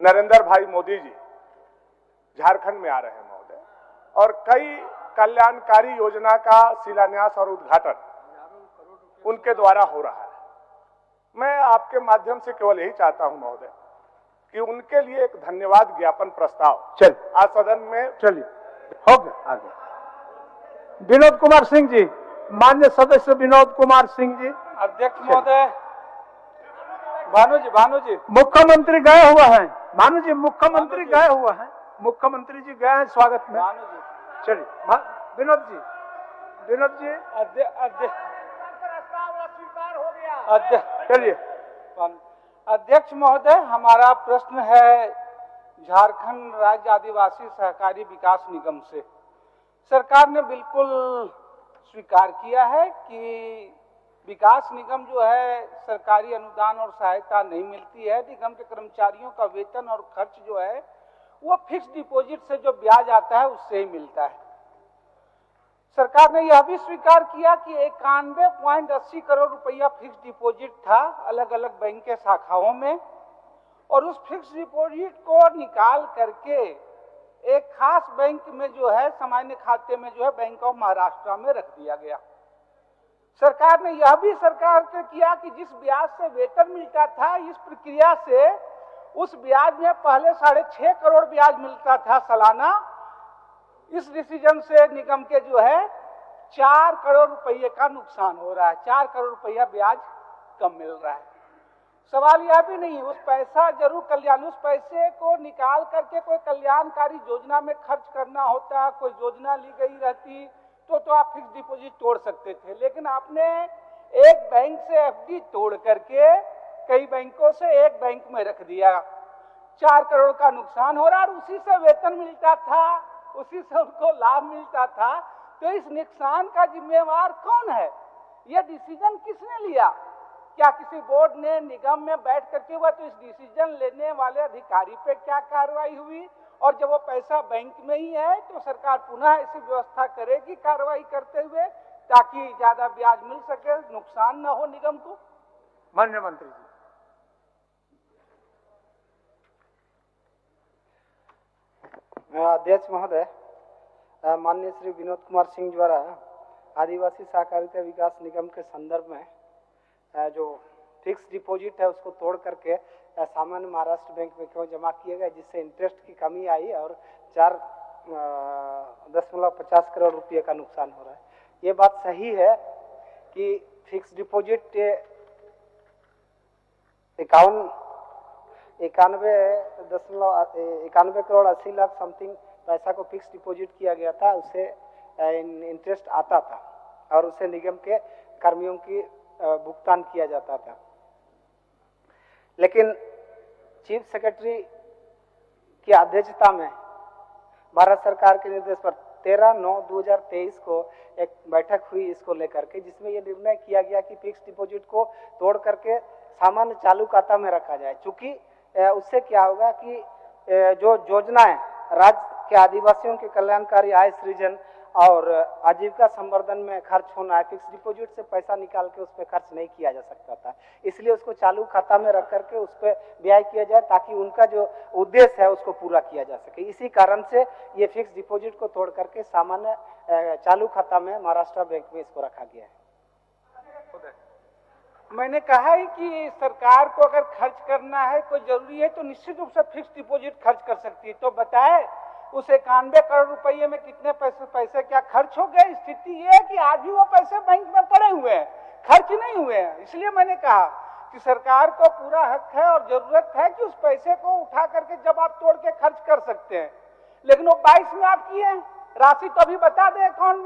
नरेंद्र भाई मोदी जी झारखंड में आ रहे हैं महोदय, और कई कल्याणकारी योजना का शिलान्यास और उद्घाटन उनके द्वारा हो रहा है। मैं आपके माध्यम से केवल यही चाहता हूं महोदय कि उनके लिए एक धन्यवाद ज्ञापन प्रस्ताव आज सदन में चलिए हो गया। आगे विनोद कुमार सिंह जी, मान्य सदस्य विनोद कुमार सिंह जी। अध्यक्ष महोदय, भानु जी मुख्यमंत्री गए हुए हैं। भानु जी मुख्यमंत्री गए हुए हैं, मुख्यमंत्री जी गए हैं स्वागत में। चलिए विनोद जी चलिए। अध्यक्ष महोदय, हमारा प्रश्न है झारखंड राज्य आदिवासी सहकारी विकास निगम से। सरकार ने बिल्कुल स्वीकार किया है कि विकास निगम जो है सरकारी अनुदान और सहायता नहीं मिलती है। निगम के कर्मचारियों का वेतन और खर्च जो है वो फिक्स डिपॉजिट से जो ब्याज आता है उससे ही मिलता है। सरकार ने यह भी स्वीकार किया कि 91.80 करोड़ रुपया फिक्स डिपॉजिट था अलग अलग बैंक के शाखाओं में, और उस फिक्स डिपॉजिट को निकाल करके एक खास बैंक में जो है सामान्य खाते में जो है बैंक ऑफ महाराष्ट्र में रख दिया गया। सरकार ने यह भी किया कि जिस ब्याज से वेतन मिलता था, इस प्रक्रिया से उस ब्याज में पहले 6.5 करोड़ ब्याज मिलता था सालाना। इस डिसीजन से निगम के जो है 4 करोड़ रुपये का नुकसान हो रहा है। 4 करोड़ रुपया ब्याज कम मिल रहा है। सवाल यह भी नहीं, उस पैसा जरूर उस पैसे को निकाल करके कोई कल्याणकारी योजना में खर्च करना होता, कोई योजना ली गई रहती तो आप फिक्स डिपॉजिट तोड़ सकते थे। लेकिन आपने एक बैंक से एफडी तोड़ करके कई बैंकों से एक बैंक में रख दिया। 4 करोड़ का नुकसान हो रहा और उसी से वेतन मिलता था, उसी से उनको लाभ मिलता था। तो इस नुकसान का जिम्मेवार कौन है? यह डिसीजन किसने लिया? क्या किसी बोर्ड ने निगम में बैठ करके हुआ? तो इस डिसीजन लेने वाले अधिकारी पे क्या कार्रवाई हुई? और जब वो पैसा बैंक में ही है तो सरकार पुनः ऐसी व्यवस्था करेगी कार्रवाई करते हुए ताकि ज्यादा ब्याज मिल सके, नुकसान न हो निगम को। माननीय मंत्री जी। अध्यक्ष महोदय, माननीय श्री विनोद कुमार सिंह द्वारा आदिवासी सहकारिता विकास निगम के संदर्भ में जो फिक्स डिपॉजिट है उसको तोड़ करके सामान्य महाराष्ट्र बैंक में क्यों जमा किए गए, जिससे इंटरेस्ट की कमी आई और 4.50 करोड़ रुपये का नुकसान हो रहा है। ये बात सही है कि fix deposit 91 crore 80 lakh something पैसा को फिक्स डिपॉजिट किया गया था। उससे इंटरेस्ट आता था और उससे निगम के कर्मियों की भुगतान किया जाता था। लेकिन चीफ सेक्रेटरी की अध्यक्षता में भारत सरकार के निर्देश पर 13/9/2023 को एक बैठक हुई इसको लेकर के, जिसमें यह निर्णय किया गया कि फिक्स डिपॉजिट को तोड़ करके सामान्य चालू खाता में रखा जाए। चूंकि उससे क्या होगा कि जो योजनाएं राज्य के आदिवासियों के कल्याणकारी आय सृजन और आजीविका संवर्धन में खर्च होना है, फिक्स डिपॉजिट से पैसा निकाल के उस पर खर्च नहीं किया जा सकता था। इसलिए उसको चालू खाता में रख करके उस पर ब्याज किया जाए ताकि उनका जो उद्देश्य है उसको पूरा किया जा सके। इसी कारण से ये फिक्स डिपॉजिट को तोड़ करके सामान्य चालू खाता में महाराष्ट्र बैंक में इसको रखा गया है। मैंने कहा है कि सरकार को अगर खर्च करना है कोई जरूरी है तो निश्चित रूप से फिक्स डिपॉजिट खर्च कर सकती है। तो बताए उस 91 करोड़ रुपये में कितने पैसे क्या खर्च हो गए? स्थिति ये है कि आज भी वो पैसे बैंक में पड़े हुए हैं, खर्च नहीं हुए हैं। इसलिए मैंने कहा कि सरकार को पूरा हक है और जरूरत है कि उस पैसे को उठा करके जब आप तोड़ के खर्च कर सकते हैं। लेकिन वो 22 में आप किए राशि तो अभी बता दें अकाउंट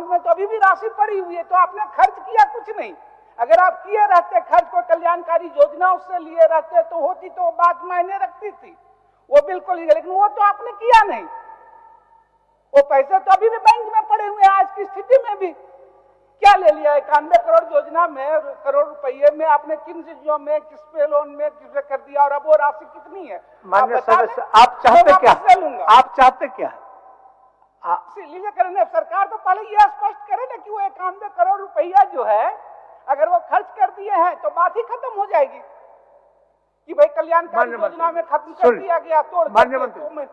में तो अभी भी राशि पड़ी हुई है, तो आपने खर्च किया कुछ नहीं। अगर आप किए रहते खर्च को कल्याणकारी योजना उससे लिए रहते तो होती तो बात मायने रखती थी, वो बिल्कुल ही। लेकिन वो तो आपने किया नहीं। वो पैसे तो अभी भी बैंक में पड़े हुए हैं। आज की स्थिति में भी क्या ले लिया? 91 करोड़ योजना में करोड़ रुपये में आपने किन चीजों में, किस पे लोन में किसे कर दिया और अब वो राशि कितनी है? माननीय सदस्य, आप चाहते क्या? आप चाहते क्या? इसलिए करने सरकार तो पहले यह स्पष्ट करे ना कि वो 91 करोड़ रुपया जो है अगर वो खर्च कर दिए हैं तो बात ही खत्म हो जाएगी कि भाई कल्याणकारी माननीय योजना में खत्म कर सुन- दिया गया, तोड़ माननीय करके मंत्री। 2 महीने।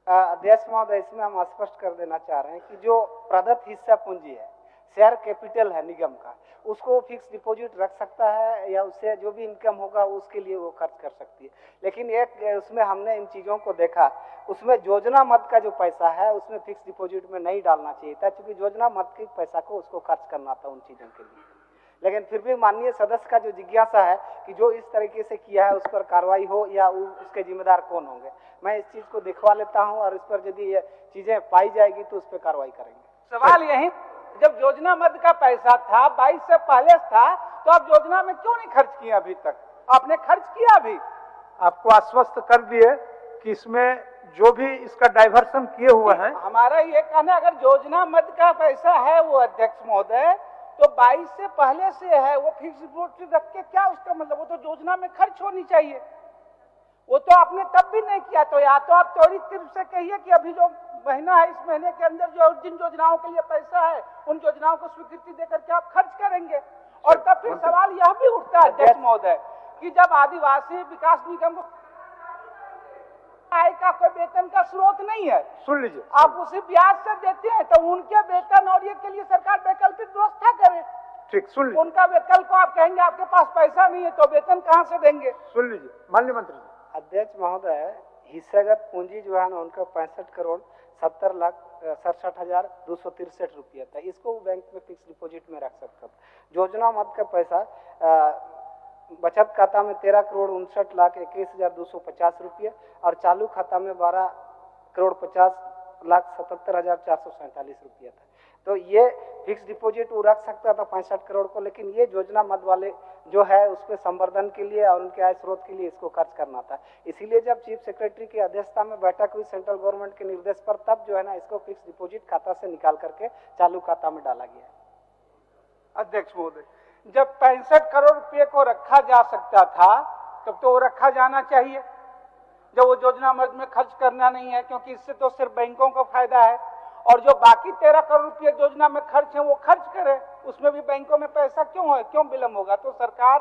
अध्यक्ष महोदय, इसमें हम स्पष्ट कर देना चाह रहे हैं कि जो प्रदत्त हिस्सा पूंजी है, शेयर कैपिटल है निगम का, उसको फिक्स डिपॉजिट रख सकता है या उससे जो भी इनकम होगा उसके लिए वो खर्च कर सकती है। लेकिन एक उसमें हमने इन चीज़ों को देखा, उसमें योजना मद का जो पैसा है उसमें फिक्स डिपॉजिट में नहीं डालना चाहिए था, क्योंकि योजना मद के पैसा को उसको खर्च करना था उन चीज़ों के लिए। लेकिन फिर भी माननीय सदस्य का जो जिज्ञासा है कि जो इस तरीके से किया है उस पर कार्रवाई हो या उसके जिम्मेदार कौन होंगे, मैं इस चीज़ को दिखवा लेता हूं और इस पर यदि ये चीज़ें पाई जाएगी तो उस पर कार्रवाई करेंगे। सवाल यही, जब योजना मद का पैसा था 22 से पहले था, तो आप योजना में क्यों नहीं खर्च किया? अभी तक आपने खर्च किया? अभी आपको आश्वस्त कर दिए कि इसमें जो भी इसका डाइवर्सन किए हुए हैं, हमारा ये कहना है, अगर योजना मद का पैसा है वो अध्यक्ष महोदय, तो 22 से पहले से है, वो फिक्स डिपॉजिट रख के क्या उसका मतलब? वो तो योजना में खर्च होनी चाहिए। वो तो आपने तब भी नहीं किया। तो या तो आप त्वरित रूप से कहिए कि अभी जो महीना है, इस महीने के अंदर जो जिन योजनाओं के लिए पैसा है उन योजनाओं को स्वीकृति देकर के आप खर्च करेंगे। और तब फिर सवाल यह भी उठता है अध्यक्ष महोदय कि जब आदिवासी विकास निगम को आय का कोई वेतन का स्रोत नहीं है, सुन लीजिए, आप उसे ब्याज से देते हैं, तो उनके वेतन और ये के लिए सरकार वैकल्पिक व्यवस्था करे। ठीक, सुन लीजिए, उनका वेतन को आप कहेंगे आपके पास पैसा नहीं है तो वेतन कहां से देंगे? सुन लीजिए माननीय मंत्री जी। अध्यक्ष महोदय, हिस्सागत पूंजी जो है ना उनका 65,70,67,263 रुपया था। इसको बैंक में फिक्स डिपॉजिट में रख सकता था। योजना मद का पैसा बचत खाता में 13,59,21,250 रुपये और चालू खाता में 12,50,77,447 रुपया था। तो ये फिक्स डिपॉजिट वो रख सकता था 65 करोड़ को, लेकिन ये योजना मद वाले जो है उस पर संवर्धन के लिए और उनके आय स्रोत के लिए इसको खर्च करना था। इसीलिए जब चीफ सेक्रेटरी की अध्यक्षता में बैठक हुई सेंट्रल गवर्नमेंट के निर्देश पर, तब जो है ना इसको फिक्स डिपॉजिट खाता से निकाल करके चालू खाता में डाला गया। अध्यक्ष महोदय, जब 65 करोड़ रुपए को रखा जा सकता था तब तो वो रखा जाना चाहिए। जब वो योजना मद में खर्च करना नहीं है, क्योंकि इससे तो सिर्फ बैंकों को फायदा है, और जो बाकी 13 करोड़ रुपए योजना में खर्च है वो खर्च करे, उसमें भी बैंकों में पैसा क्यों है, क्यों विलंब होगा? तो सरकार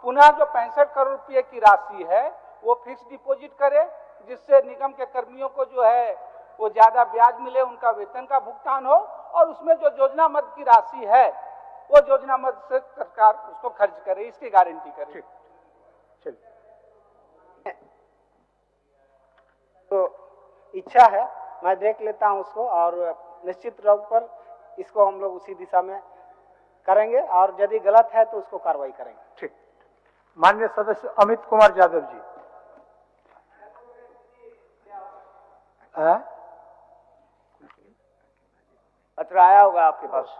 पुनः जो 65 करोड़ रुपए की राशि है वो फिक्स डिपॉजिट करे, जिससे निगम के कर्मियों को जो है वो ज्यादा ब्याज मिले, उनका वेतन का भुगतान हो, और उसमें जो योजना मद की राशि है वो योजना मद से सरकार उसको खर्च करे, इसकी गारंटी करे। तो इच्छा है, मैं देख लेता हूं उसको, और निश्चित तौर पर इसको हम लोग उसी दिशा में करेंगे, और यदि गलत है तो उसको कार्रवाई करेंगे। ठीक, माननीय सदस्य अमित कुमार यादव जी। पत्र आया होगा आपके पास।